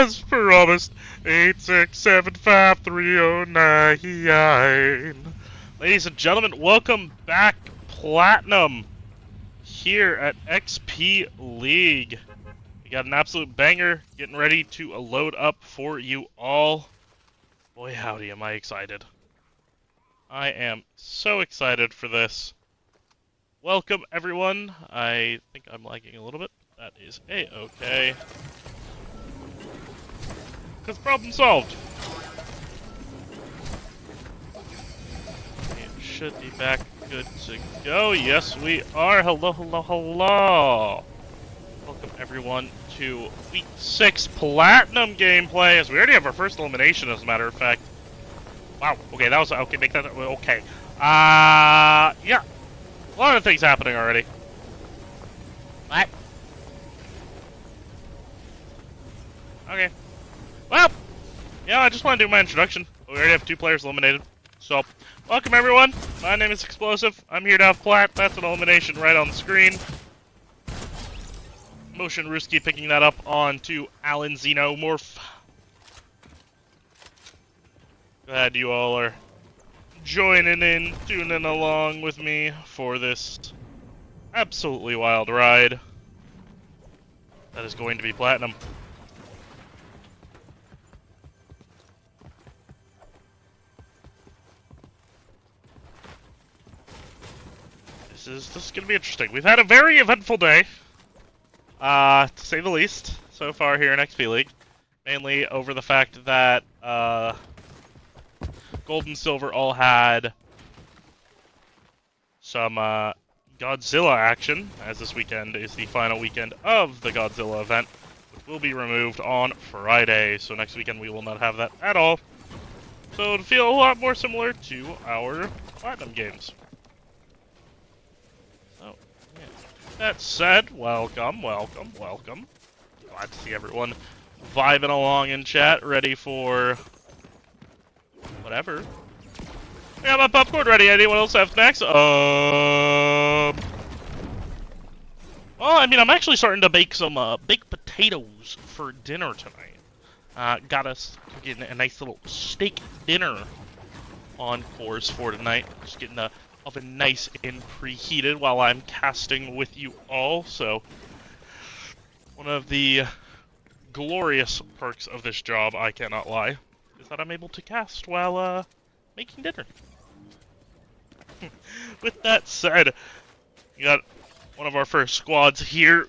as promised, 8675309. Ladies and gentlemen, welcome back, Platinum, here at XP League. We got an absolute banger getting ready to load up for you all. Boy, howdy, am I excited. I am so excited for this. Welcome, everyone. I think I'm lagging a little bit. That is A-okay. Because problem solved. It should be back good to go. Yes, we are. Hello, hello, hello. Welcome, everyone, to Week 6 Platinum gameplay. As we already have our first elimination, as a matter of fact. Wow. Okay, that was... Okay, make that... Okay. Yeah. A lot of things happening already. What? Okay. Well, yeah, I just want to do my introduction. We already have 2 players eliminated. So, welcome everyone. My name is Explosive. I'm here to have Plat. That's an elimination right on the screen. Motion Ruski picking that up onto Alan Xenomorph. Glad you all are joining in, tuning along with me for this absolutely wild ride that is going to be Platinum. This is going to be interesting. We've had a very eventful day, to say the least, so far here in XP League. Mainly over the fact that Gold and Silver all had some Godzilla action, as this weekend is the final weekend of the Godzilla event, which will be removed on Friday. So next weekend we will not have that at all. So it'll feel a lot more similar to our Platinum games. So, yeah. That said, welcome, welcome, welcome. Glad to see everyone vibing along in chat, ready for whatever. I got my popcorn ready. Anyone else have snacks? Well, I mean, I'm actually starting to bake some baked potatoes for dinner tonight. Got us cooking a nice little steak dinner on course for tonight. Just getting the oven nice and preheated while I'm casting with you all. So, one of the glorious perks of this job, I cannot lie, is that I'm able to cast while making dinner. With that said, we got one of our first squads here.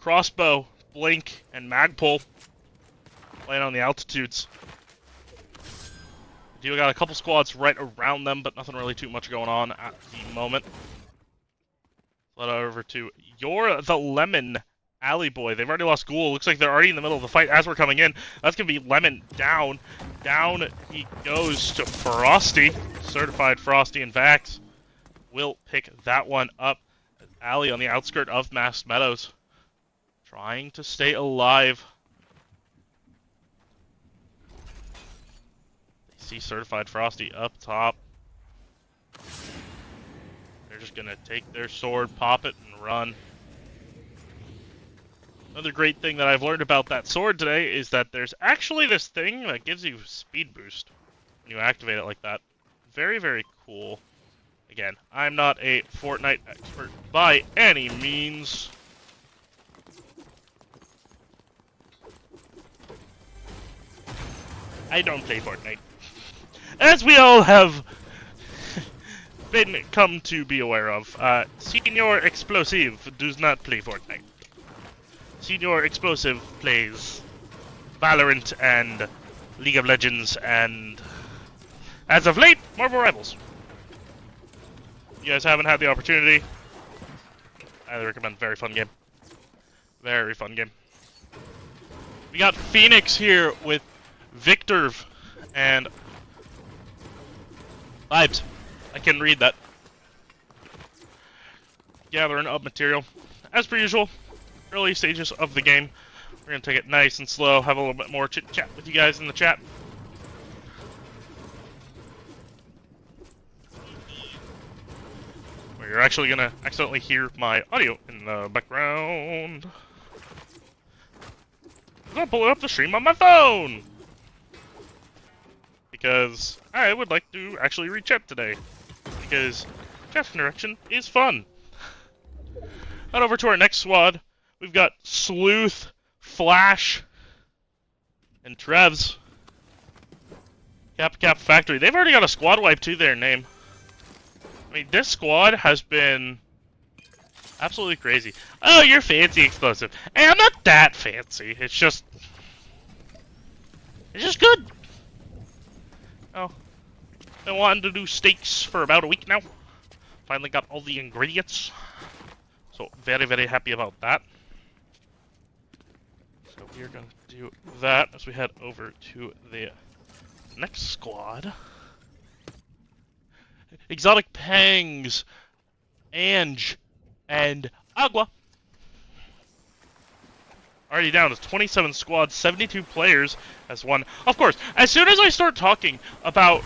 Crossbow, Blink, and Magpul playing on the altitudes. We got a couple squads right around them, but nothing really too much going on at the moment. Let over to You're the Lemon Alley Boy. They've already lost Ghoul. Looks like they're already in the middle of the fight as we're coming in. That's going to be Lemon down. Down he goes to Frosty. Certified Frosty and Vax will pick that one up. Alley on the outskirt of Masked Meadows, trying to stay alive. They see Certified Frosty up top. They're just going to take their sword, pop it, and run. Another great thing that I've learned about that sword today is that there's actually this thing that gives you speed boost when you activate it like that. Very, very cool. Again, I'm not a Fortnite expert by any means. I don't play Fortnite. As we all have come to be aware of, Senior Explosive does not play Fortnite. Senior Explosive plays Valorant and League of Legends and, as of late, Marvel Rivals. If you guys haven't had the opportunity, I highly recommend. Very fun game. Very fun game. We got Phoenix here with Victor and Vibes. I can read that. Gathering up material. As per usual, early stages of the game. We're going to take it nice and slow, have a little bit more chit-chat with you guys in the chat. Where you're actually going to accidentally hear my audio in the background. I'm gonna pull up the stream on my phone! Because I would like to actually read chat today. Because chat interaction is fun. On over to our next squad. We've got Sleuth, Flash, and Trevs. Cap Factory. They've already got a squad wipe to their name. I mean, this squad has been absolutely crazy. Oh, you're fancy explosive. Hey, I'm not that fancy. It's just good. Oh, been wanting to do steaks for about a week now. Finally got all the ingredients. So very, very happy about that. So we're gonna do that as we head over to the next squad. Exotic Pangs, Ange, and Agua. Already down to 27 squads, 72 players as one. Of course, as soon as I start talking about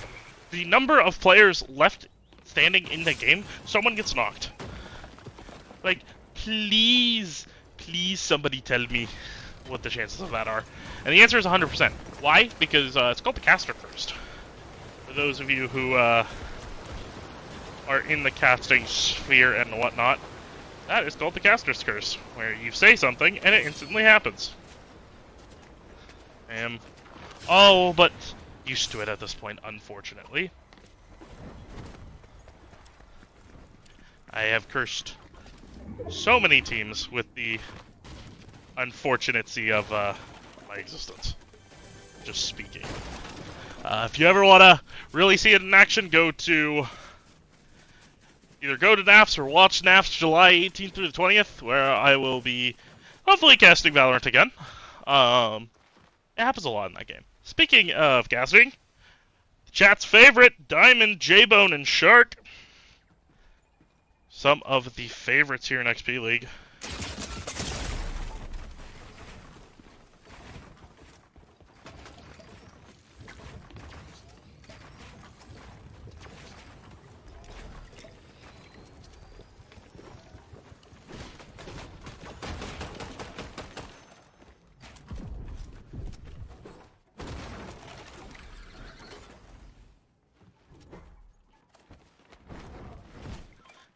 the number of players left standing in the game, someone gets knocked. Like, please somebody tell me what the chances of that are. And the answer is 100%. Why? Because it's called the caster first. For those of you who are in the casting sphere and whatnot, that is called the caster's curse, where you say something and it instantly happens. Oh, but used to it at this point, unfortunately. I have cursed so many teams with the unfortunacy of my existence. Just speaking. If you ever want to really see it in action, either go to NAFS or watch NAFS July 18th through the 20th, where I will be hopefully casting Valorant again. It happens a lot in that game. Speaking of casting, chat's favorite, Diamond, J-Bone, and Shark. Some of the favorites here in XP League.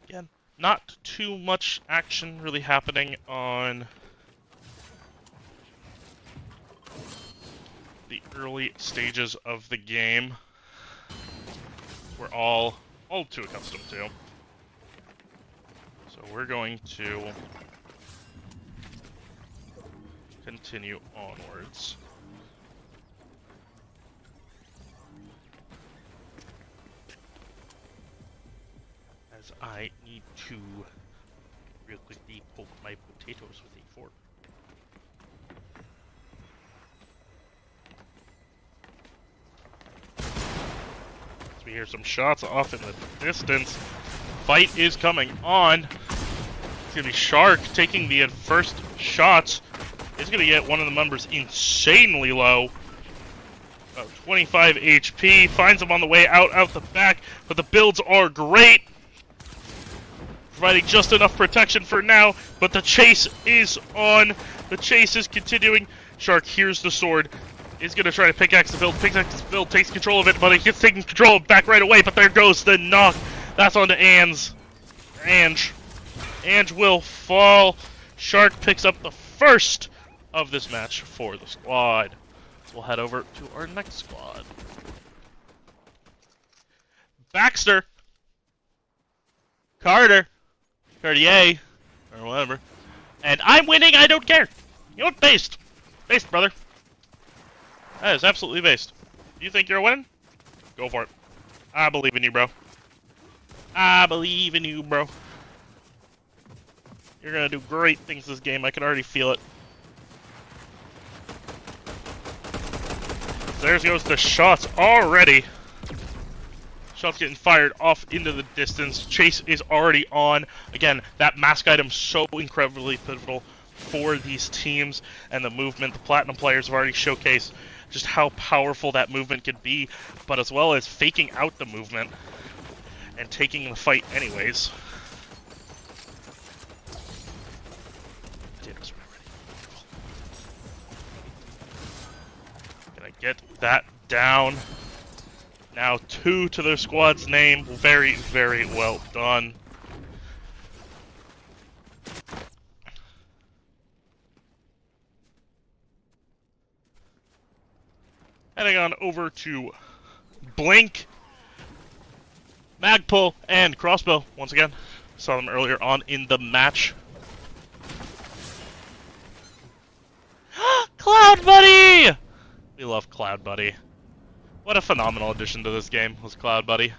Again, not too much action really happening on the early stages of the game. We're all too accustomed to. So we're going to continue onwards. As I need to real quickly poke my potatoes with a fork. As we hear some shots off in the distance, fight is coming on. It's gonna be Shark taking the first shots. He's gonna get one of the members insanely low. About 25 HP, finds him on the way out the back, but the builds are great. Providing just enough protection for now, but the chase is on. The chase is continuing. Shark hears the sword. Is going to try to pickaxe the build. Pickaxe the build, takes control of it, but he gets taken control of back right away, but there goes the knock. That's onto Ange. Ange will fall. Shark picks up the first of this match for the squad. So we'll head over to our next squad. Baxter. Cartier, or whatever. And I'm winning, I don't care. You know what? Based. Based, brother. That is absolutely based. You think you're winning? Go for it. I believe in you, bro. I believe in you, bro. You're gonna do great things this game. I can already feel it. There goes the shots already. Shots getting fired off into the distance. Chase is already on. Again, that mask item so incredibly pivotal for these teams and the movement. The Platinum players have already showcased just how powerful that movement could be, but as well as faking out the movement and taking the fight anyways. Get that down. Now 2 to their squad's name. Very, very well done. Heading on over to Blink, Magpul, and Crossbow. Once again, saw them earlier on in the match. Cloud Buddy! We love Cloud Buddy. What a phenomenal addition to this game was Cloud Buddy.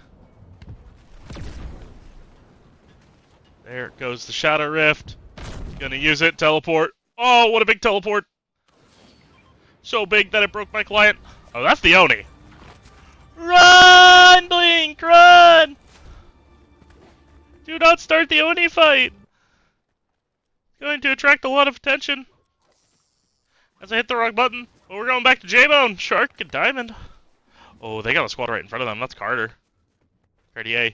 There goes the Shadow Rift. Gonna use it, teleport. Oh, what a big teleport! So big that it broke my client. Oh, that's the Oni. Run, Blink, run! Do not start the Oni fight. It's going to attract a lot of attention. As I hit the wrong button. But we're going back to J-Bone, Shark, and Diamond. Oh, they got a squad right in front of them. That's Carter. Cartier.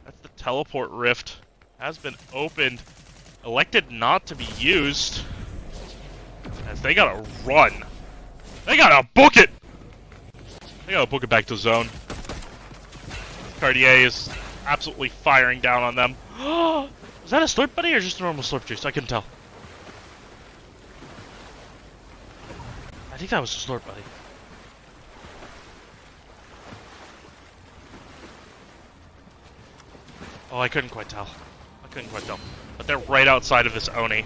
That's the teleport rift. Has been opened. Elected not to be used. As they gotta run. They gotta book it! They gotta book it back to zone. Cartier is absolutely firing down on them. Was that a Slurp Buddy or just a normal Slurp Juice? I couldn't tell. I think that was a Slurp Buddy. Oh, I couldn't quite tell. But they're right outside of this Oni.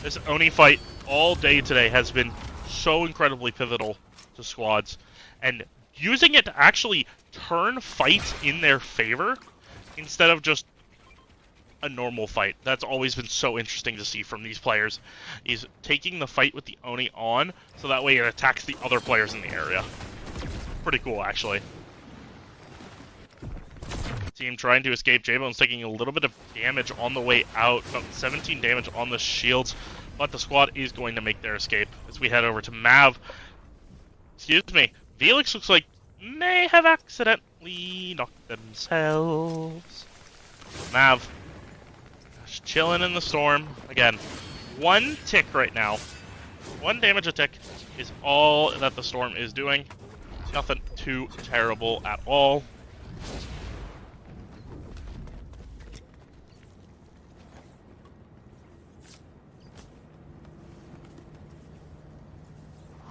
This Oni fight all day today has been so incredibly pivotal to squads. And using it to actually turn fights in their favor instead of just a normal fight. That's always been so interesting to see from these players. Is taking the fight with the Oni on so that way it attacks the other players in the area. Pretty cool, actually. Team trying to escape. J-Bone's taking a little bit of damage on the way out. About 17 damage on the shields. But the squad is going to make their escape. As we head over to Mav. Excuse me. Felix looks like may have accidentally knocked themselves. Mav. Just chilling in the storm. Again, 1 tick right now. 1 damage a tick is all that the storm is doing. It's nothing too terrible at all.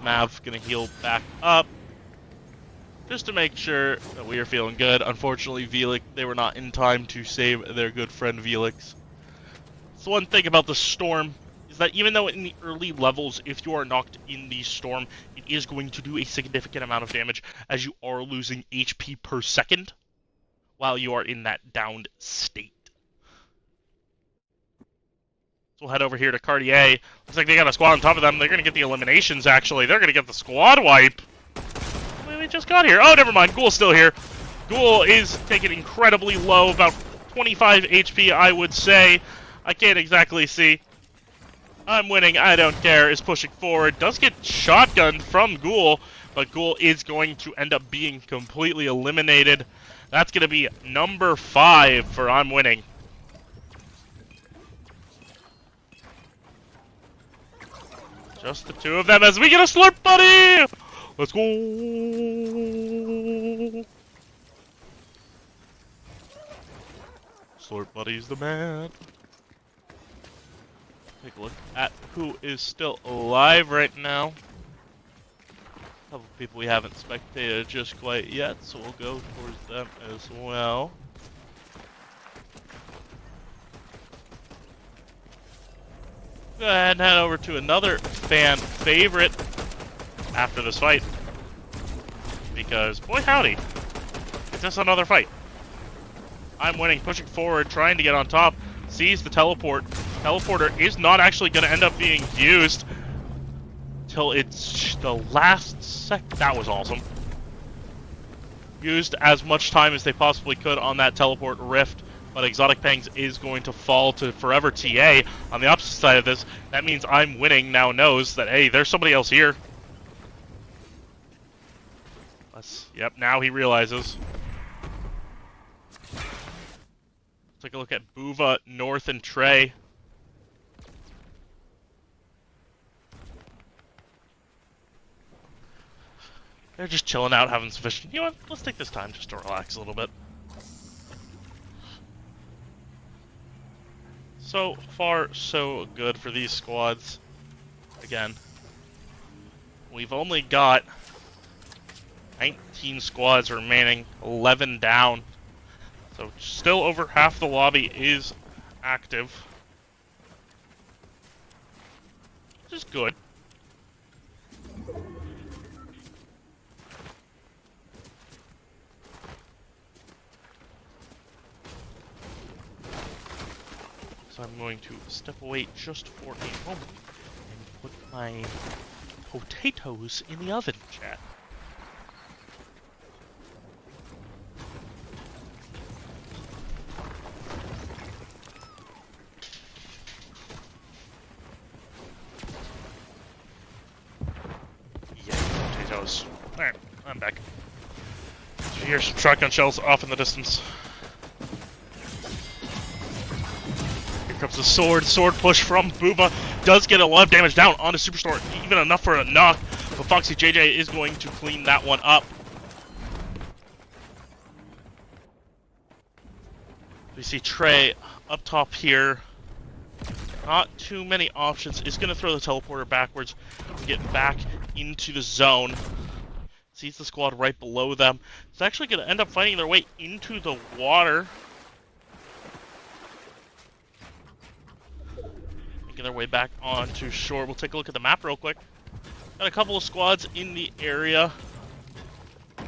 Mav gonna heal back up just to make sure that we are feeling good. Unfortunately, Velix, they were not in time to save their good friend Velix. So one thing about the storm is that even though in the early levels, if you are knocked in the storm, it is going to do a significant amount of damage as you are losing HP per second while you are in that downed state. We'll head over here to Cartier. Looks like they got a squad on top of them. They're going to get the eliminations, actually. They're going to get the squad wipe. We just got here. Oh, never mind. Ghoul's still here. Ghoul is taken incredibly low, about 25 HP, I would say. I can't exactly see. I'm winning. I don't care. Is pushing forward. Does get shotgunned from Ghoul, but Ghoul is going to end up being completely eliminated. That's going to be number 5 for I'm winning. Just the 2 of them as we get a Slurp Buddy! Let's go! Slurp Buddy's the man. Take a look at who is still alive right now. A couple of people we haven't spectated just quite yet, so we'll go towards them as well. Go ahead and head over to another fan favorite after this fight. Because, boy howdy, it's just another fight. I'm winning, pushing forward, trying to get on top, sees the teleport. Teleporter is not actually going to end up being used till it's the last sec. That was awesome. Used as much time as they possibly could on that teleport rift. But Exotic Pangs is going to fall to Forever TA. On the opposite side of this, that means I'm winning now knows that, hey, there's somebody else here. Yep, now he realizes. Take a look at Buva, North, and Trey. They're just chilling out, having some fish. You know what? Let's take this time just to relax a little bit. So far, so good for these squads. Again, we've only got 19 squads remaining, 11 down. So still over half the lobby is active. Which is good. So I'm going to step away just for a moment and put my potatoes in the oven, chat. Yeah, potatoes. Alright, I'm back. So you hear some shotgun shells off in the distance. Comes the sword push from Booba, does get a lot of damage down on the Superstore, even enough for a knock, but Foxy JJ is going to clean that one up. We see Trey up top here, not too many options, is going to throw the teleporter backwards and get back into the zone. Sees the squad right below them. It's actually going to end up finding their way into the water. Making their way back onto shore. We'll take a look at the map real quick. Got a couple of squads in the area. So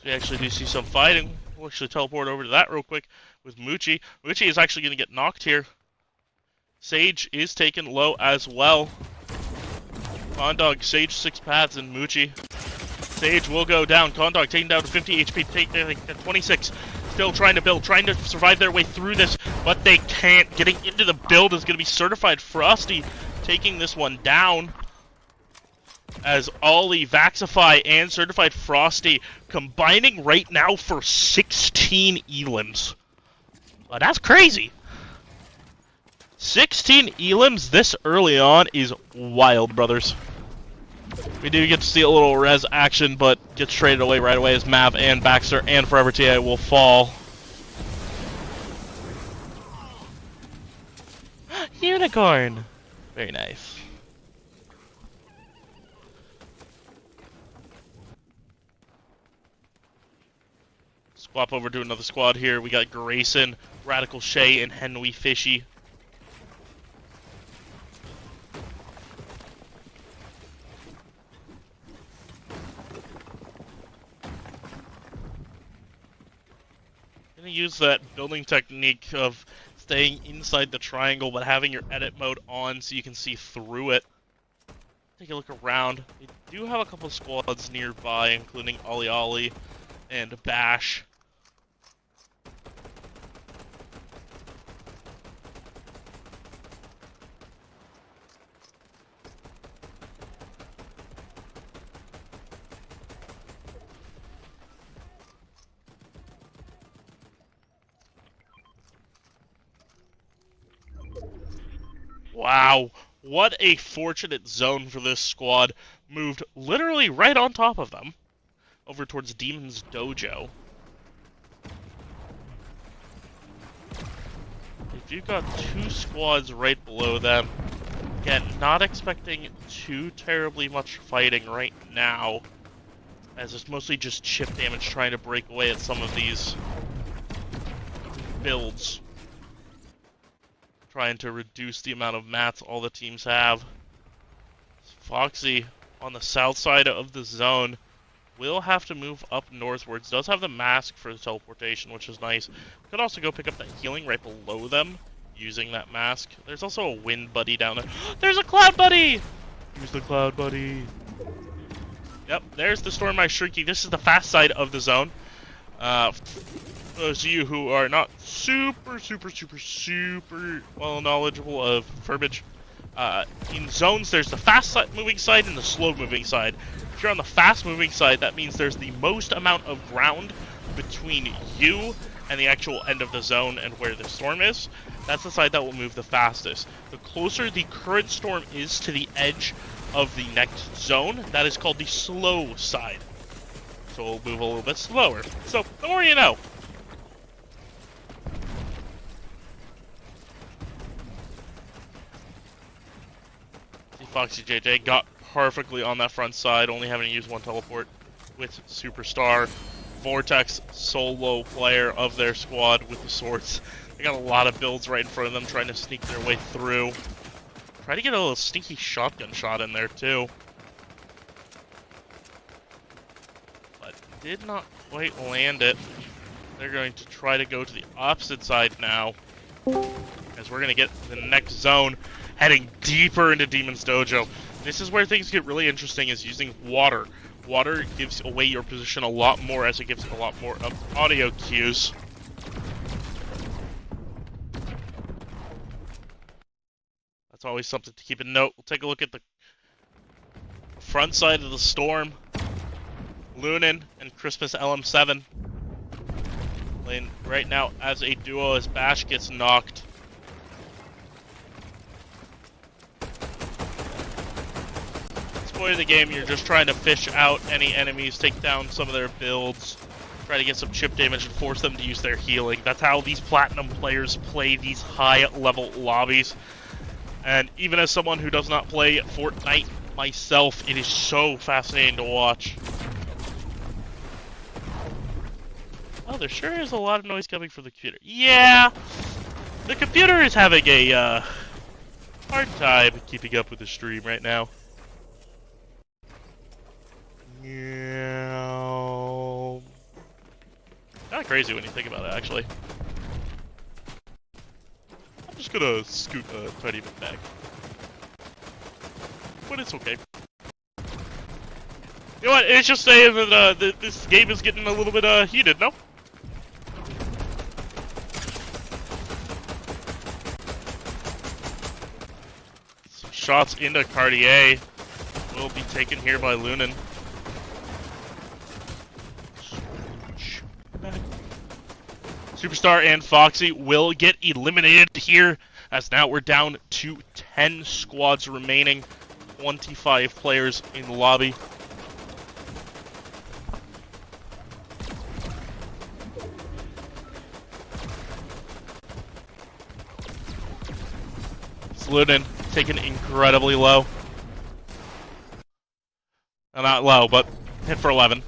we actually do see some fighting. We'll actually teleport over to that real quick with Moochie. Moochie is actually going to get knocked here. Sage is taken low as well. Condog, Sage 6 paths, and Moochie. Sage will go down. Condog taken down to 50 HP. Take 26. Still trying to build, trying to survive their way through this, but they can't. Getting into the build is going to be Certified Frosty, taking this one down. As Ollie, Vaxify, and Certified Frosty combining right now for 16 elims. Well, that's crazy. 16 elims this early on is wild, brothers. We do get to see a little res action, but gets traded away right away as Mav and Baxter and Forever TA will fall. Unicorn! Very nice. Swap over to another squad here. We got Grayson, Radical Shay, and Henry Fishy. Use that building technique of staying inside the triangle but having your edit mode on so you can see through it. Take a look around. We do have a couple of squads nearby, including Ollie Ollie and Bash. Wow, what a fortunate zone for this squad. Moved literally right on top of them, over towards Demon's Dojo. If you've got two squads right below them, again, not expecting too terribly much fighting right now, as it's mostly just chip damage trying to break away at some of these builds. Trying to reduce the amount of mats all the teams have. Foxy on the south side of the zone will have to move up northwards. Does have the mask for the teleportation, which is nice. Could also go pick up that healing right below them using that mask. There's also a wind buddy down there. There's a cloud buddy! Use the cloud buddy. Yep, there's the Storm Eye Shrinky. This is the fast side of the zone. Those of you who are not super well knowledgeable of Furbage, in zones there's the fast moving side and the slow moving side. If you're on the fast moving side, that means there's the most amount of ground between you and the actual end of the zone and where the storm is. That's the side that will move the fastest. The closer the current storm is to the edge of the next zone. That is called the slow side. So we'll move a little bit slower. So the more you know. See, Foxy JJ got perfectly on that front side, only having to use one teleport with Superstar. Vortex, solo player of their squad with the swords. They got a lot of builds right in front of them, trying to sneak their way through. Try to get a little sneaky shotgun shot in there too. But did not quite land it. They're going to try to go to the opposite side now, as we're going to get the next zone, heading deeper into Demon's Dojo. This is where things get really interesting, is using water. Water gives away your position a lot more, as it gives a lot more of audio cues. That's always something to keep in note. We'll take a look at the front side of the Storm. Lunin and Christmas LM7 playing right now as a duo as Bash gets knocked. Of the game, you're just trying to fish out any enemies, take down some of their builds, try to get some chip damage and force them to use their healing. That's how these platinum players play these high level lobbies. And even as someone who does not play Fortnite myself, it is so fascinating to watch. Oh, there sure is a lot of noise coming from the computer. Yeah, the computer is having a hard time keeping up with the stream right now. Yeah. Kind of crazy when you think about it, actually. I'm just gonna scoot a tiny bit back. But it's okay. You know what? It's just saying that this game is getting a little bit heated, no? Some shots into Cartier will be taken here by Lunin. Superstar and Foxy will get eliminated here, as now we're down to 10 squads remaining, 25 players in the lobby. Lunin taken incredibly low. Not low, but hit for 11.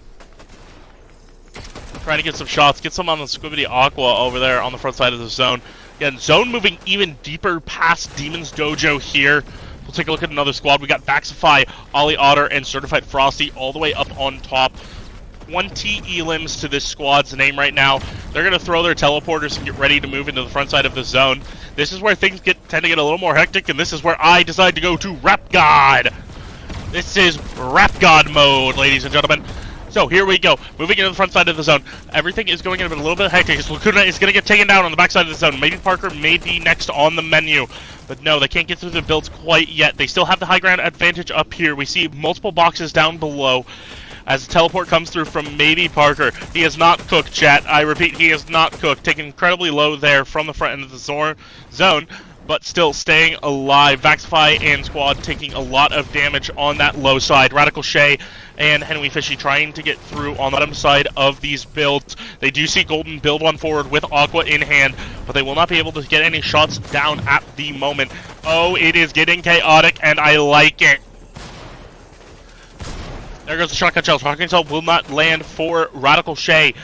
Trying to get some shots, get some on the Squibbity Aqua over there on the front side of the zone. Again, zone moving even deeper past Demon's Dojo here. We'll take a look at another squad. We got Baxify, Ollie Otter, and Certified Frosty all the way up on top. 20 elims to this squad's name right now. They're going to throw their teleporters and get ready to move into the front side of the zone. This is where things tend to get a little more hectic, and this is where I decide to go to Rap God. This is Rap God mode, ladies and gentlemen. So here we go, moving into the front side of the zone. Everything is going in a little bit hectic. Lacuna is going to get taken down on the back side of the zone. Maybe Parker may be next on the menu. But no, they can't get through the builds quite yet. They still have the high ground advantage up here. We see multiple boxes down below as the teleport comes through from maybe Parker. He is not cooked, chat. I repeat, he is not cooked. Taking incredibly low there from the front end of the zone, but still staying alive. Vaxify and squad taking a lot of damage on that low side. Radical Shay and Henry Fishy trying to get through on the bottom side of these builds. They do see Golden build one forward with Aqua in hand, but they will not be able to get any shots down at the moment. Oh, it is getting chaotic, and I like it. There goes the shotgun shell. Shotgun shell will not land for Radical Shay.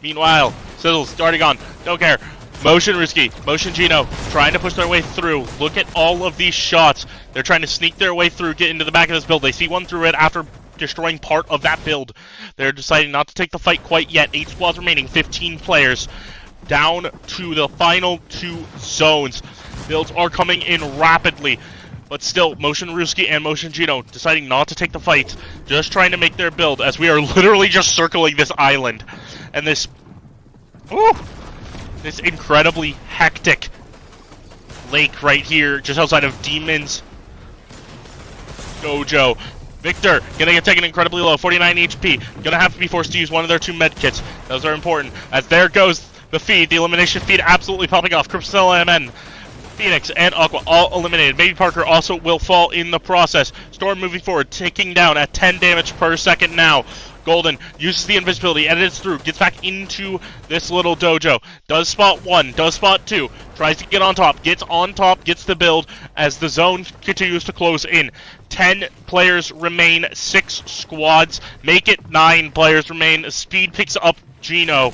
Meanwhile, Sizzle's already gone. Don't care. Motion Risky, Motion Gino, trying to push their way through. Look at all of these shots. They're trying to sneak their way through, get into the back of this build. They see one through it after destroying part of that build. They're deciding not to take the fight quite yet. 8 squads remaining, 15 players. Down to the final 2 zones. Builds are coming in rapidly. But still, Motion Ruski and Motion Gino deciding not to take the fight. Just trying to make their build as we are literally just circling this island. And this... Ooh! This incredibly hectic lake right here, just outside of Demon's Dojo. Victor, gonna get taken incredibly low, 49 HP. Gonna have to be forced to use one of their 2 med kits. Those are important. As there goes the feed, the elimination feed absolutely popping off. Crystal MN Phoenix and Aqua all eliminated. Maybe Parker also will fall in the process. Storm moving forward, ticking down at 10 damage per second now. Golden uses the invisibility, edits through, gets back into this little dojo. Does spot one, does spot two, tries to get on top, gets the build as the zone continues to close in. 10 players remain, 6 squads, make it 9 players remain. Speed picks up Gino.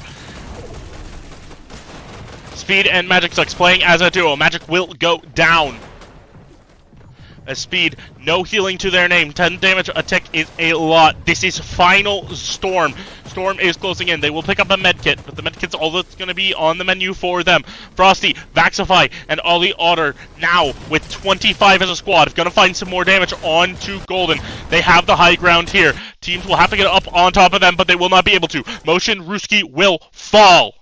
Speed and Magic Sucks playing as a duo. Magic will go down. As Speed, no healing to their name. 10 damage a tick is a lot. This is final Storm. Storm is closing in. They will pick up a medkit, but the medkit's all that's going to be on the menu for them. Frosty, Vaxify, and Ollie Otter now with 25 as a squad. Going to find some more damage onto Golden. They have the high ground here. Teams will have to get up on top of them, but they will not be able to. Motion Ruski will fall.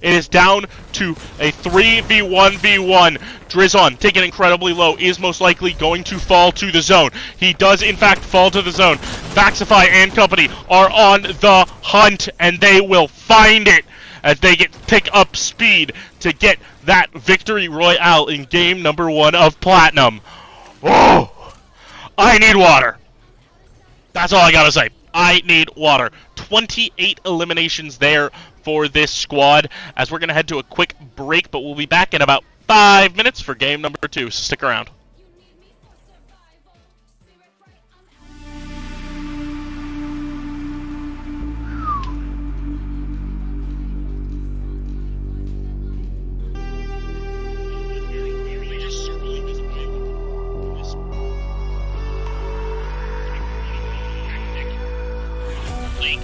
It is down to a 3v1v1. Drizzon, taken incredibly low, is most likely going to fall to the zone. He does, in fact, fall to the zone. Vaxify and company are on the hunt, and they will find it as they pick up Speed to get that victory royale in game number 1 of Platinum. Oh, I need water. That's all I gotta say. I need water. 28 eliminations there for this squad, as we're going to head to a quick break, but we'll be back in about 5 minutes for game number 2, so stick around.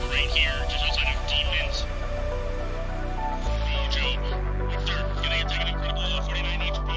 Right here, just outside of defense. Joe, gonna take an incredible 49 HP.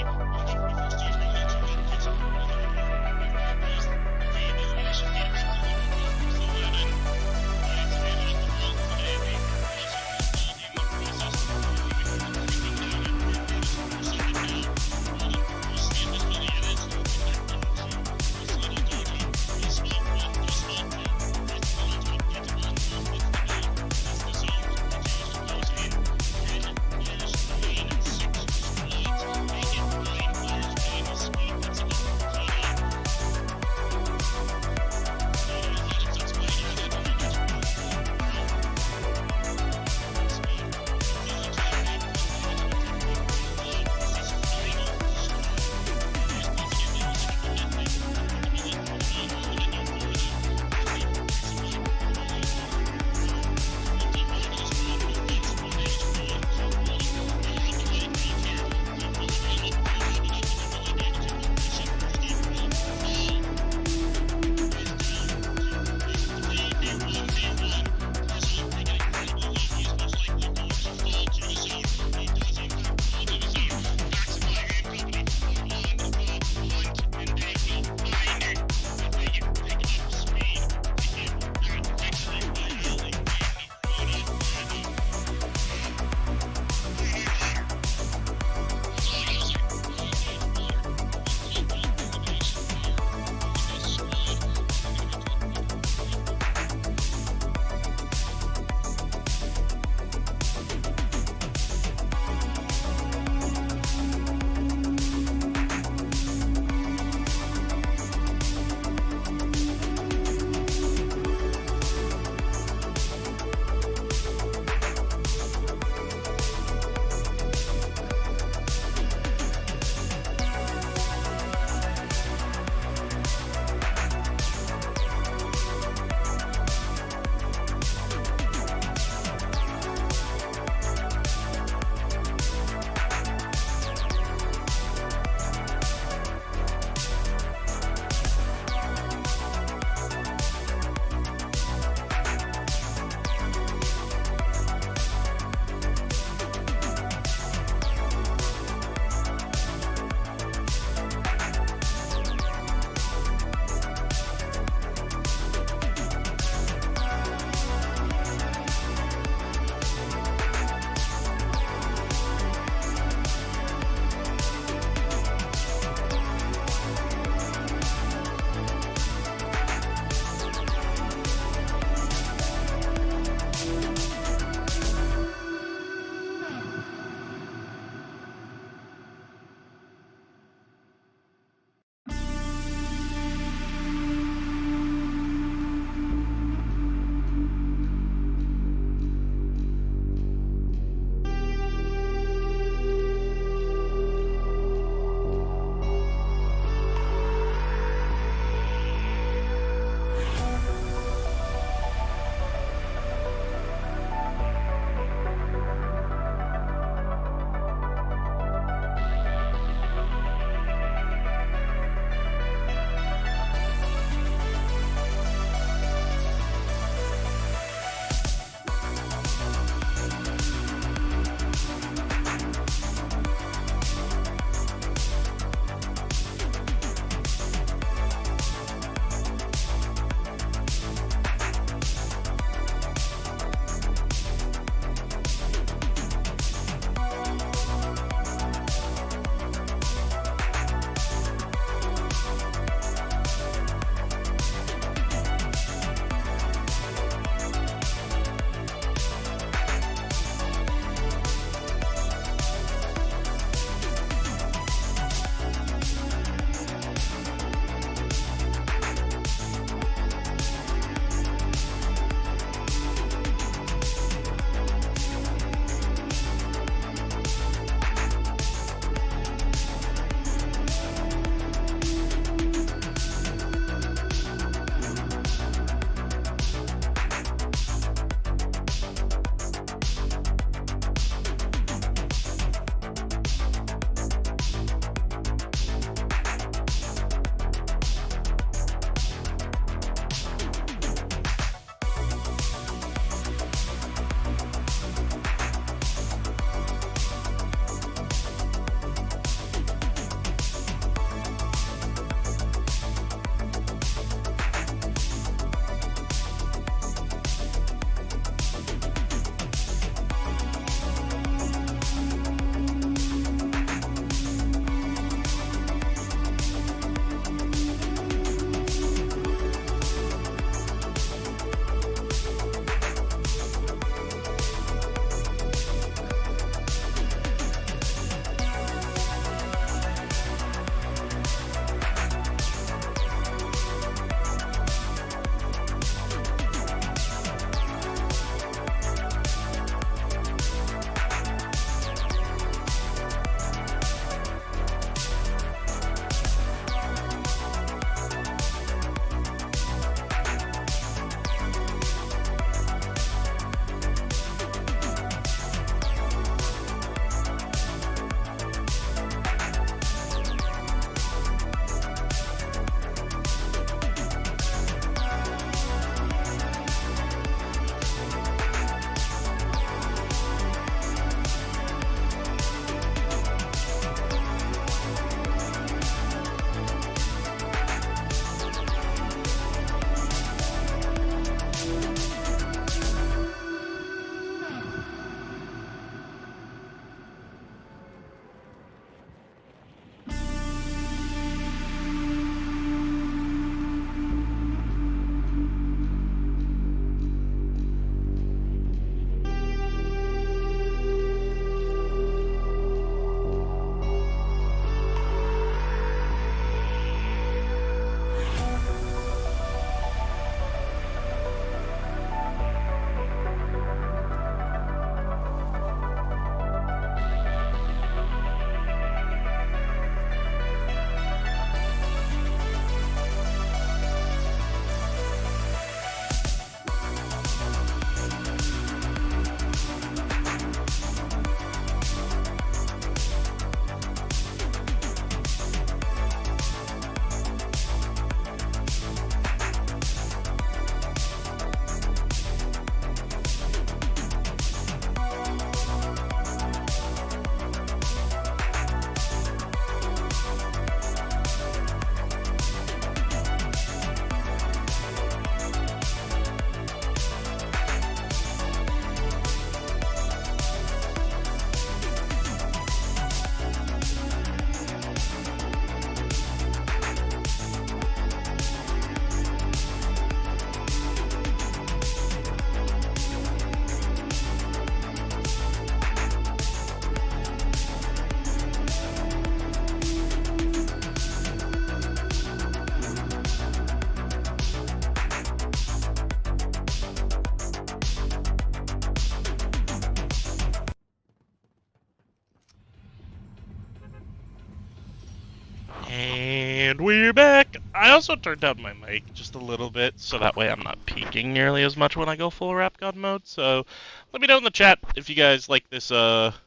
And we're back! I also turned down my mic just a little bit, so that way I'm not peaking nearly as much when I go full Rap God mode, so let me know in the chat if you guys like this audio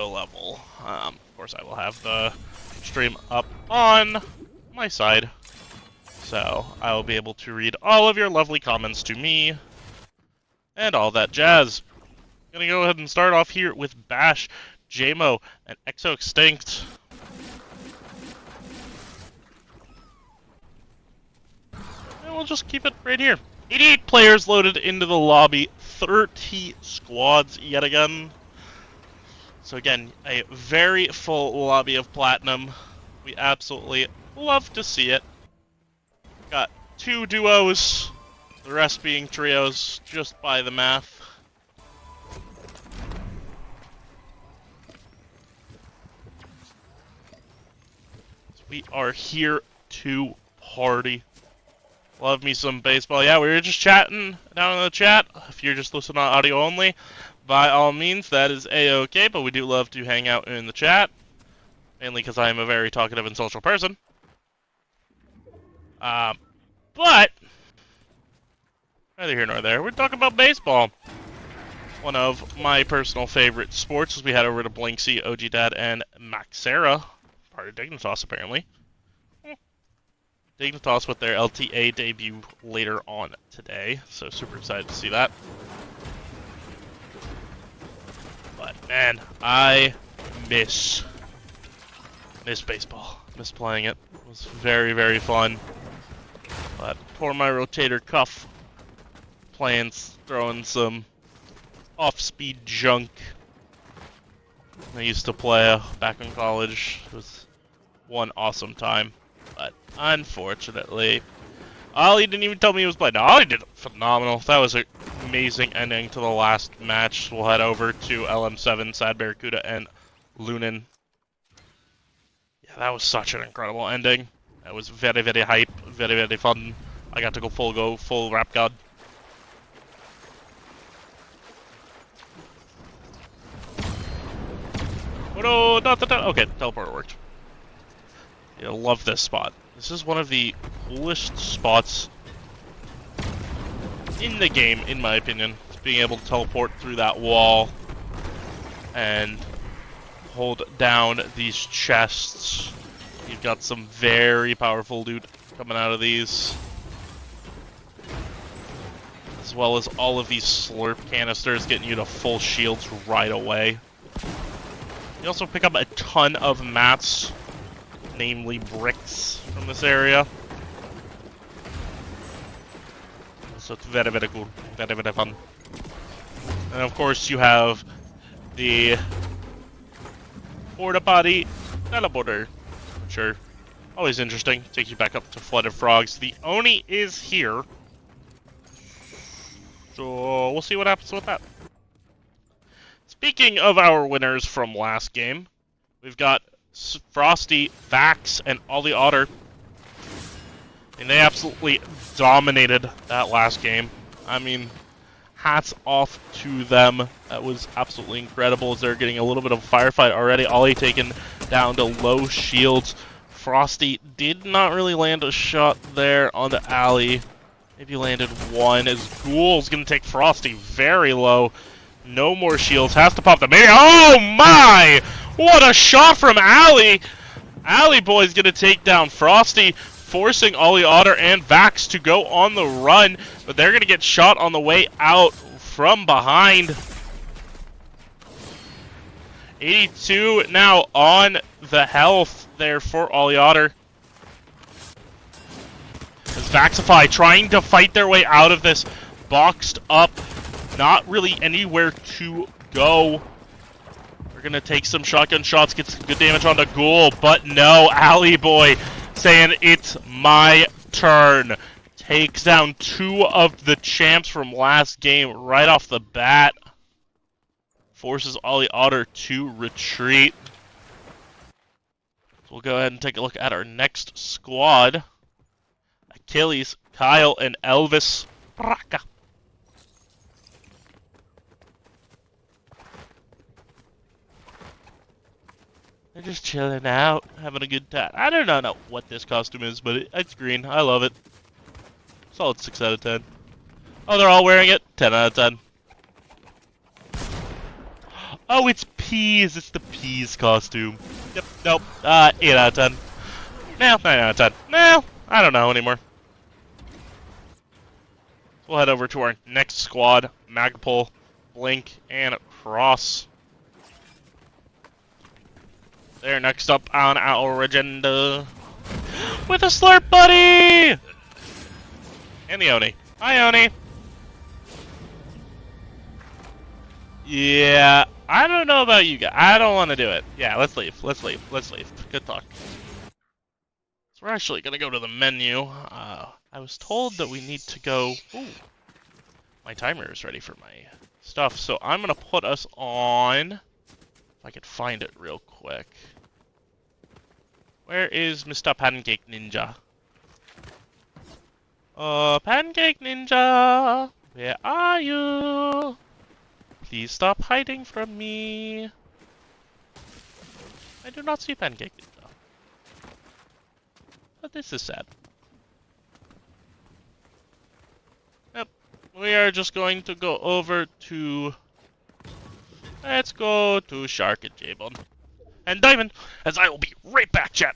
level. Of course I will have the stream up on my side, so I will be able to read all of your lovely comments to me, and all that jazz. Gonna go ahead and start off here with Bash, JMO, and Exo Extinct. And we'll just keep it right here. 88 players loaded into the lobby, 30 squads yet again. So again, a very full lobby of Platinum. We absolutely love to see it. Got 2 duos, the rest being trios, just by the math. We are here to party. Love me some baseball. Yeah, we were just chatting down in the chat. If you're just listening on audio only, by all means, that is a-okay, but we do love to hang out in the chat. Mainly because I am a very talkative and social person. But, neither here nor there. We're talking about baseball. One of my personal favorite sports, as we had over to Blinksy, OG Dad, and Maxera. Part of Dignitas, apparently. Dignitas with their LTA debut later on today, so super excited to see that. But man, I miss baseball. Miss playing it. It was very, very fun. But poor my rotator cuff, throwing some off-speed junk. I used to play back in college. It was one awesome time, but unfortunately, Ollie didn't even tell me he was playing. No, Ollie did phenomenal. That was an amazing ending to the last match. We'll head over to LM7, Sad Barracuda, and Lunin. Yeah, that was such an incredible ending. That was very, very hype, very, very fun. I got to go full Rap God. Oh no, okay, teleporter worked. Yeah, love this spot. This is one of the coolest spots in the game, in my opinion. It's being able to teleport through that wall and hold down these chests. You've got some very powerful loot coming out of these, as well as all of these slurp canisters getting you to full shields right away. You also pick up a ton of mats, namely bricks, from this area. So it's very, very cool. Very, very fun. And of course you have the Porta Potty teleporter. Sure. Always interesting. Takes you back up to Flooded Frogs. The Oni is here. So we'll see what happens with that. Speaking of our winners from last game, we've got Frosty, Vax, and Ollie Otter. And they absolutely dominated that last game. I mean, hats off to them. That was absolutely incredible as they're getting a little bit of a firefight already. Ollie taken down to low shields. Frosty did not really land a shot there on the alley. Maybe landed one as Ghoul's going to take Frosty very low. No more shields. Has to pop the maybe. Oh my! What a shot from Alley! Alley Boy's gonna take down Frosty, forcing Ollie Otter and Vax to go on the run, but they're gonna get shot on the way out from behind. 82 now on the health there for Ollie Otter. As Vaxify trying to fight their way out of this boxed up. Not really anywhere to go. We're gonna take some shotgun shots, get some good damage on the Ghoul, but no, Alley Boy saying it's my turn. Takes down 2 of the champs from last game right off the bat. Forces Ollie Otter to retreat. So we'll go ahead and take a look at our next squad. Achilles, Kyle, and Elvis Praka. We're just chilling out, having a good time. I don't know what this costume is, but it's green. I love it. Solid 6 out of 10. Oh, they're all wearing it? 10 out of 10. Oh, it's peas. It's the peas costume. Yep, nope. 8 out of 10. No, 9 out of 10. No, I don't know anymore. We'll head over to our next squad. Magpul, Blink, and Cross. They're next up on our agenda. With a Slurp Buddy! And the Oni. Hi, Oni. Yeah, I don't know about you guys. I don't want to do it. Yeah, let's leave. Let's leave. Let's leave. Good talk. So we're actually going to go to the menu. I was told that we need to go... Ooh. My timer is ready for my stuff, so I'm going to put us on... If I could find it real quick. Where is Mr. Pancake Ninja? Pancake Ninja! Where are you? Please stop hiding from me. I do not see Pancake Ninja. But this is sad. Yep. We are just going to go over to... Let's go to Shark and J-Bone. And Diamond, as I will be right back, chat.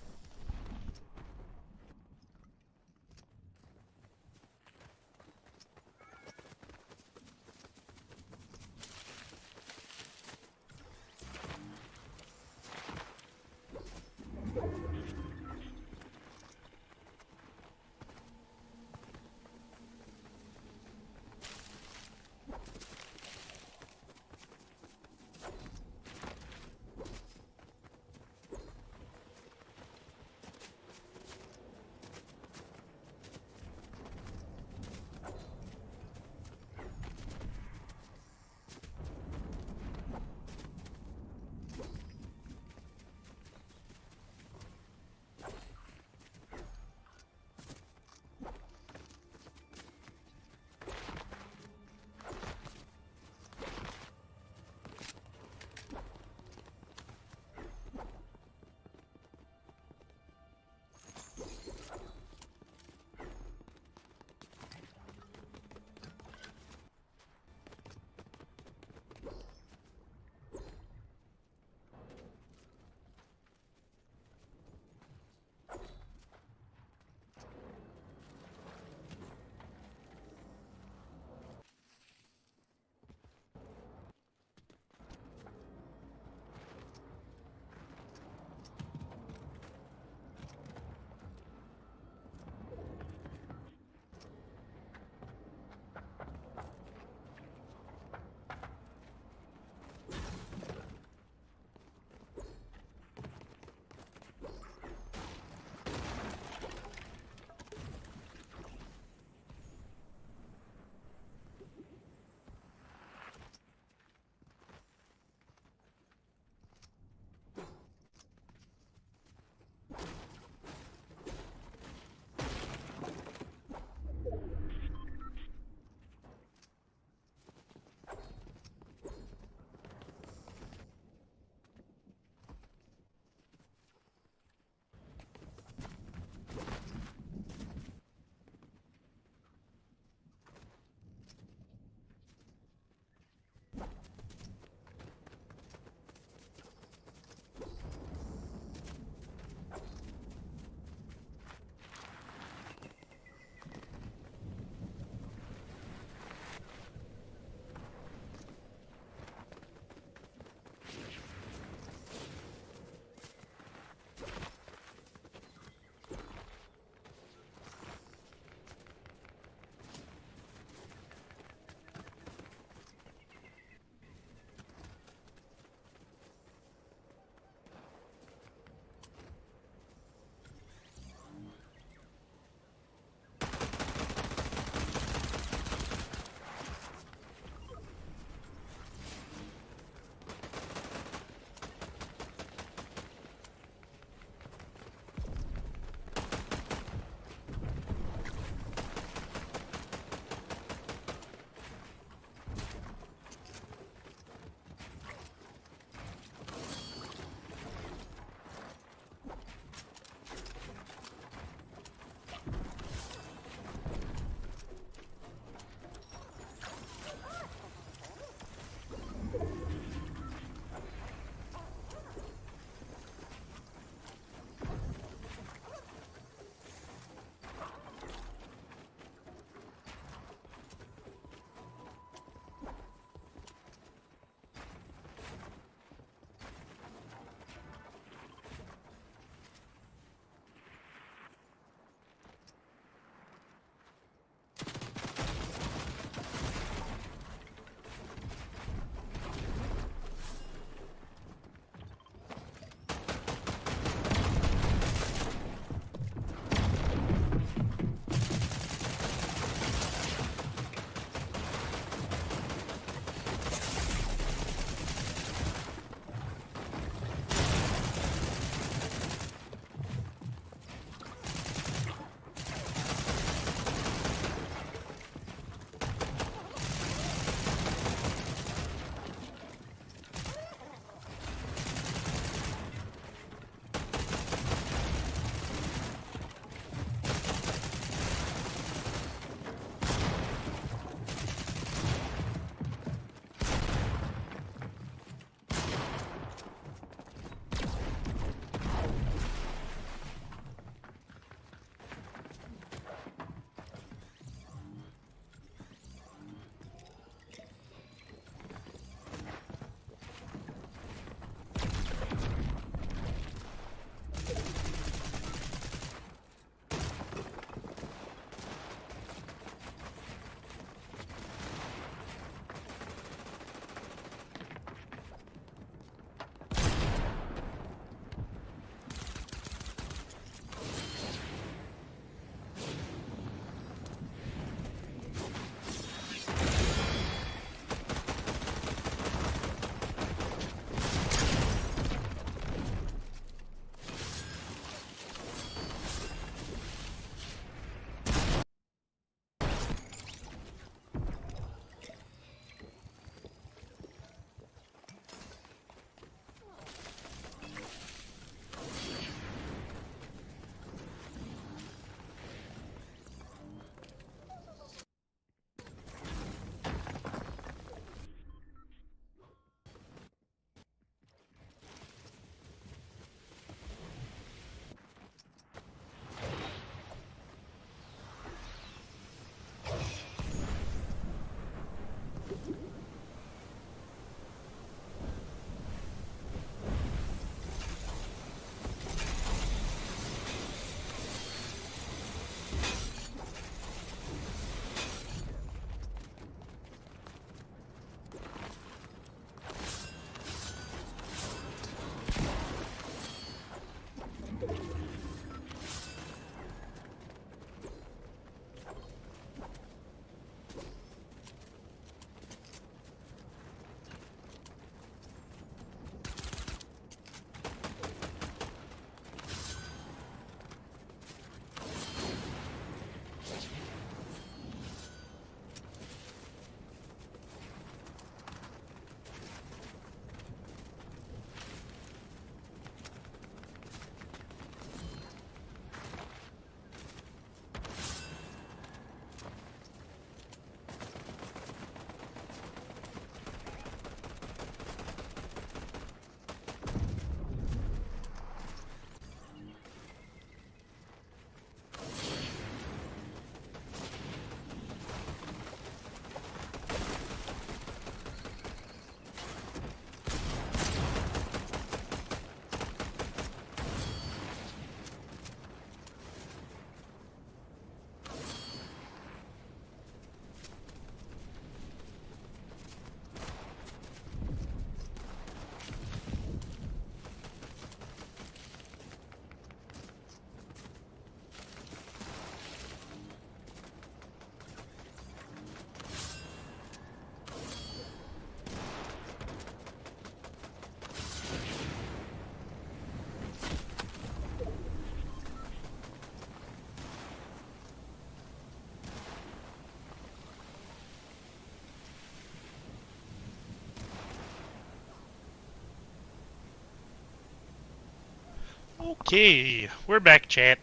Okay, we're back, chat.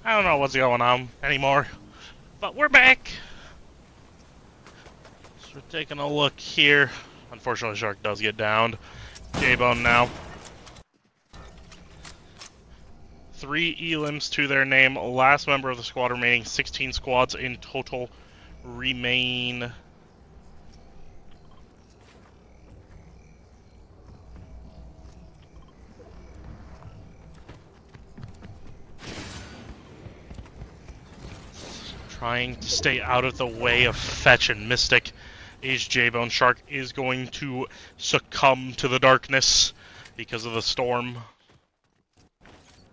I don't know what's going on anymore, but we're back. So we're taking a look here. Unfortunately, Shark does get downed. J-Bone now. 3 elims to their name. Last member of the squad remaining. 16 squads in total remain. Trying to stay out of the way of Fetch and Mystic. J-Bone Shark is going to succumb to the darkness because of the storm.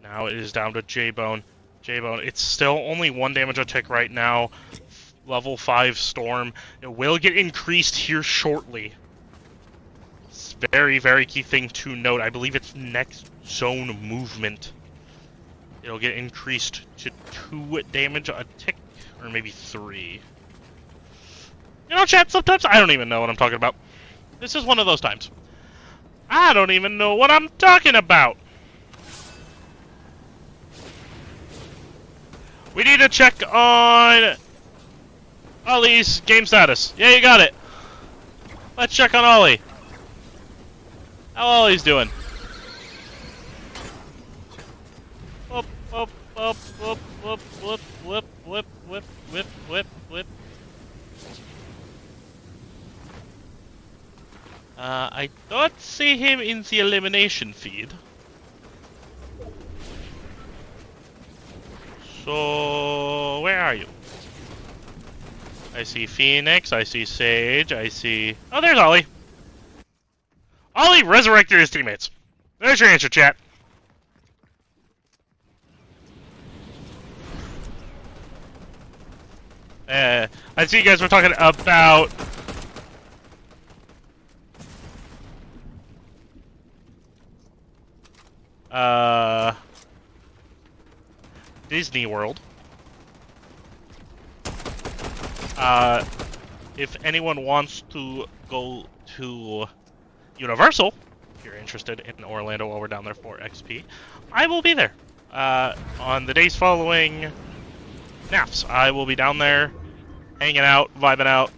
Now it is down to J-Bone. J-Bone, it's still only 1 damage a tick right now. Level 5 storm. It will get increased here shortly. It's very, very key thing to note. I believe it's next zone movement. It'll get increased to 2 damage a tick. Or maybe 3. You know, chat, sometimes I don't even know what I'm talking about. This is one of those times. I don't even know what I'm talking about. We need to check on Ollie's game status. Yeah, you got it. Let's check on Ollie. How Ollie's doing? Whoop, whoop, whoop, whoop, whoop, whoop, whoop, whoop, whoop, whoop, whoop, whoop. I don't see him in the elimination feed. So, where are you? I see Phoenix, I see Sage, I see... Oh, there's Ollie! Ollie resurrected his teammates. There's your answer, chat. I see you guys were talking about... Disney World. If anyone wants to go to Universal, if you're interested in Orlando while we're down there for XP, I will be there. On the days following NAFs, I will be down there, hanging out, vibing out,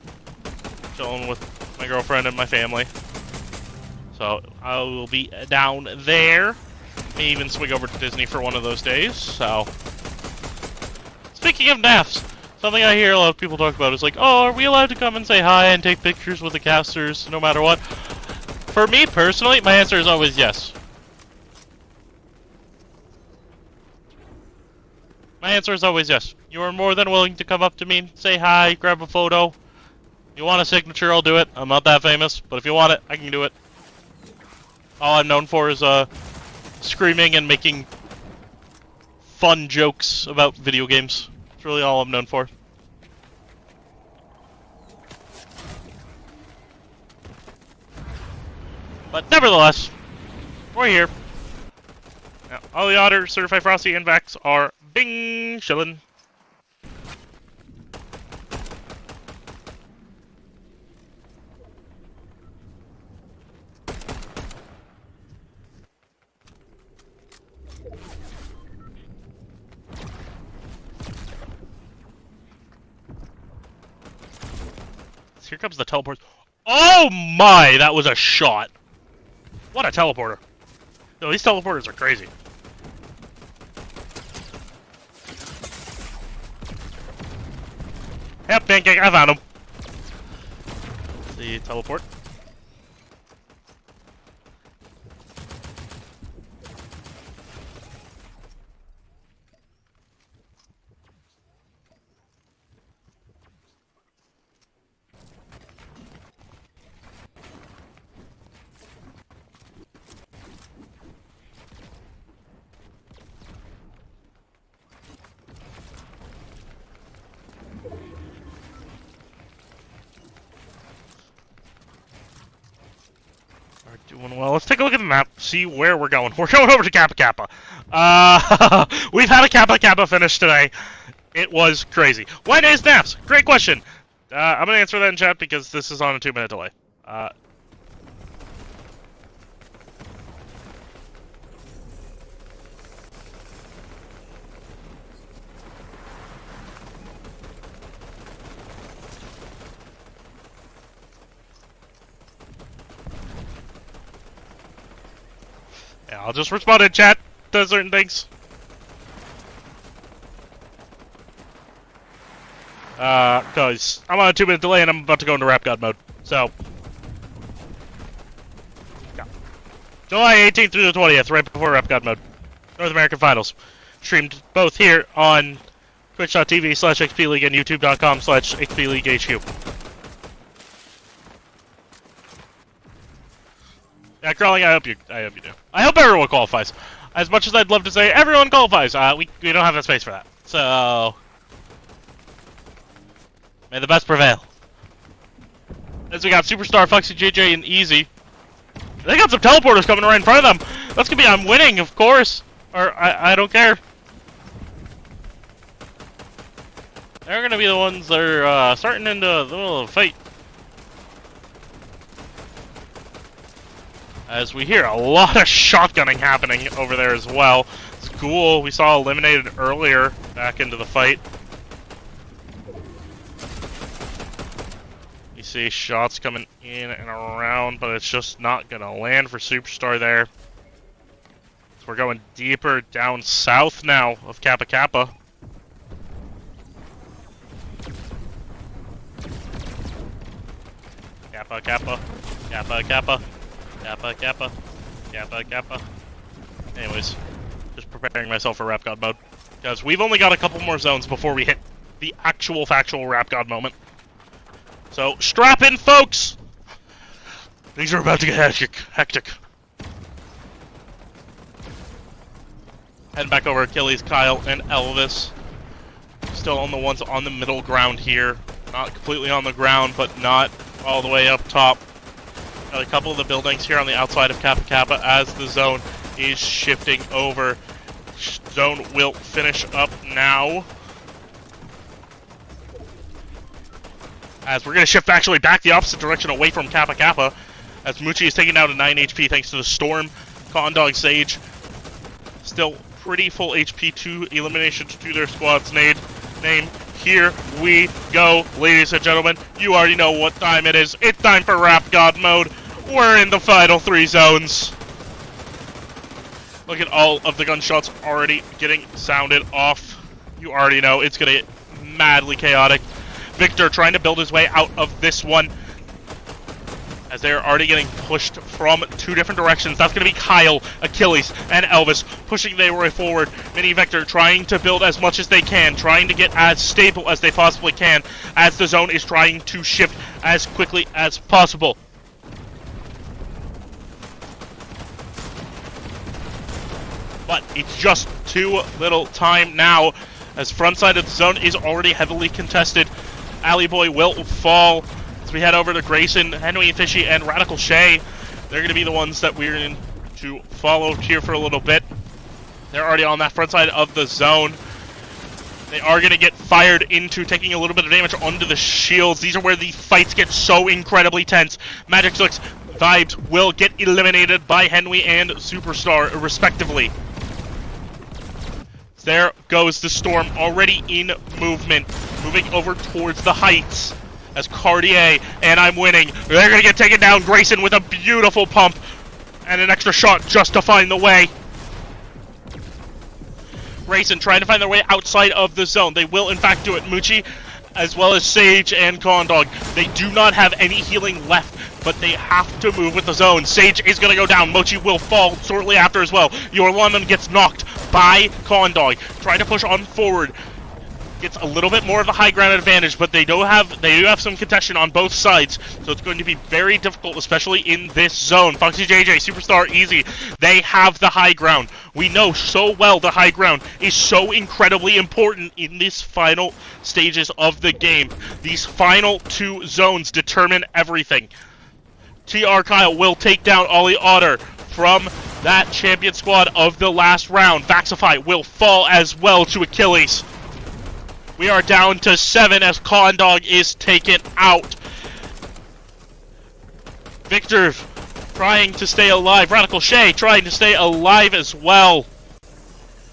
chilling with my girlfriend and my family. So I will be down there. May even swing over to Disney for one of those days. So, speaking of NAFs, something I hear a lot of people talk about is like, oh, are we allowed to come and say hi and take pictures with the casters no matter what? For me personally, my answer is always yes. My answer is always yes. You are more than willing to come up to me, say hi, grab a photo. You want a signature, I'll do it. I'm not that famous, but if you want it, I can do it. All I'm known for is screaming and making fun jokes about video games. That's really all I'm known for. But nevertheless, we're here. Now, all the Otter, Certified Frosty, and Vax are bing chillin'. Here comes the teleport. Oh my, that was a shot. What a teleporter. No, these teleporters are crazy. Yep, pancake, I found him. The teleport. Doing well. Let's take a look at the map, see where we're going. We're going over to Kappa Kappa. We've had a Kappa Kappa finish today. It was crazy. When is naps? Great question. I'm going to answer that in chat because this is on a 2-minute delay. Yeah, I'll just respond in chat to certain things. Cause I'm on a 2-minute delay and I'm about to go into Rap God mode. So, yeah. July 18th through the 20th, right before Rap God mode. North American Finals. Streamed both here on twitch.tv/XPLeague and youtube.com/XPLeagueHQ. Yeah, Crawling, I hope you do. I hope everyone qualifies. As much as I'd love to say everyone qualifies, we don't have the space for that. So, may the best prevail. As we got Superstar, Foxy, JJ, and Easy. They got some teleporters coming right in front of them. That's gonna be I'm winning, of course. Or I don't care. They're gonna be the ones that are starting into the little fight. As we hear a lot of shotgunning happening over there as well. It's Ghoul we saw eliminated earlier back into the fight. You see shots coming in and around, but it's just not gonna land for Superstar there. So we're going deeper down south now of Kappa Kappa. Kappa Kappa. Kappa Kappa. Kappa, Kappa, Kappa, Kappa. Anyways, just preparing myself for Rap God mode. Because we've only got a couple more zones before we hit the actual factual Rap God moment. So, strap in, folks! Things are about to get hectic. Heading back over Achilles, Kyle, and Elvis. Still on the ones on the middle ground here. Not completely on the ground, but not all the way up top. Got a couple of the buildings here on the outside of Kappa Kappa as the zone is shifting over. Zone will finish up now. As we're going to shift actually back the opposite direction away from Kappa Kappa. As Muchi is taking down to 9 HP thanks to the Storm. Condog, Sage still pretty full HP, 2 eliminations to their squad's name. Here we go, ladies and gentlemen. You already know what time it is. It's time for Rap God mode. We're in the final 3 zones. Look at all of the gunshots already getting sounded off. You already know it's going to get madly chaotic. Victor trying to build his way out of this one. As they're already getting pushed from 2 different directions. That's going to be Kyle, Achilles, and Elvis pushing their way forward. Mini Vector trying to build as much as they can, trying to get as stable as they possibly can, as the zone is trying to shift as quickly as possible. But it's just too little time now, as front side of the zone is already heavily contested. Alley Boy will fall. As we head over to Grayson, Henry Fishy, and Radical Shay, they're going to be the ones that we're going to follow here for a little bit. They're already on that front side of the zone. They are going to get fired into, taking a little bit of damage onto the shields. These are where the fights get so incredibly tense. Magic Slicks Vibes will get eliminated by Henry and Superstar, respectively. There goes the Storm, already in movement, moving over towards the heights. As Cartier, and I'm winning. They're going to get taken down. Grayson with a beautiful pump. And an extra shot just to find the way. Grayson trying to find their way outside of the zone. They will in fact do it. Muchi, as well as Sage and Condog. They do not have any healing left, but they have to move with the zone. Sage is going to go down. Mochi will fall shortly after as well. Your London gets knocked by Condog. Trying to push on forward. Gets a little bit more of a high ground advantage, but they do have some contention on both sides, so it's going to be very difficult, especially in this zone. Foxy JJ, Superstar, Easy, they have the high ground. We know so well the high ground is so incredibly important in these final stages of the game. These final 2 zones determine everything. TR Kyle will take down Ollie Otter from that champion squad of the last round. Vaxify will fall as well to Achilles. We are down to 7 as Condog is taken out. Victor trying to stay alive. Radical Shay trying to stay alive as well.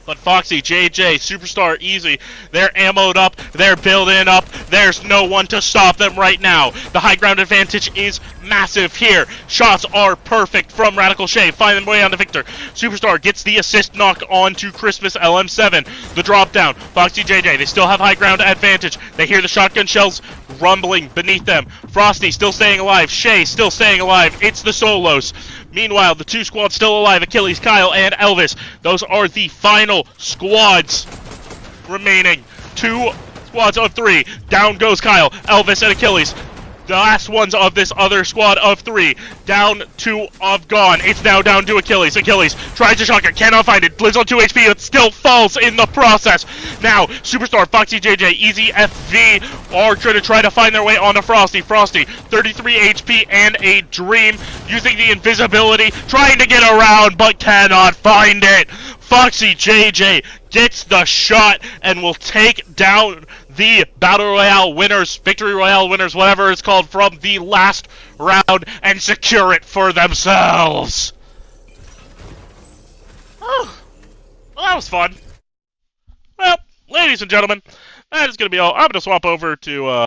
But Foxy, JJ, Superstar, Easy, they're ammoed up, they're building up, there's no one to stop them right now. The high ground advantage is massive here. Shots are perfect from Radical Shave, find them way on to Victor. Superstar gets the assist knock on to Christmas LM7. The drop down, Foxy, JJ, they still have high ground advantage. They hear the shotgun shells rumbling beneath them. Frosty still staying alive, Shay still staying alive, it's the solos. Meanwhile, the two squads still alive, Achilles, Kyle, and Elvis. Those are the final squads remaining. 2 squads of 3. Down goes Kyle, Elvis, and Achilles. The last ones of this other squad of 3. Down 2 of gone. It's now down to Achilles. Achilles tries to shotgun, cannot find it. Lives on 2 HP, but still falls in the process. Now, Superstar, Foxy, JJ, Easy, FV are trying to find their way onto Frosty. Frosty, 33 HP and a dream. Using the invisibility, trying to get around, but cannot find it. Foxy, JJ gets the shot and will take down the Battle Royale winners, Victory Royale winners, whatever it's called, from the last round and secure it for themselves. Oh, well, that was fun. Well, ladies and gentlemen, that is going to be all. I'm going to swap over to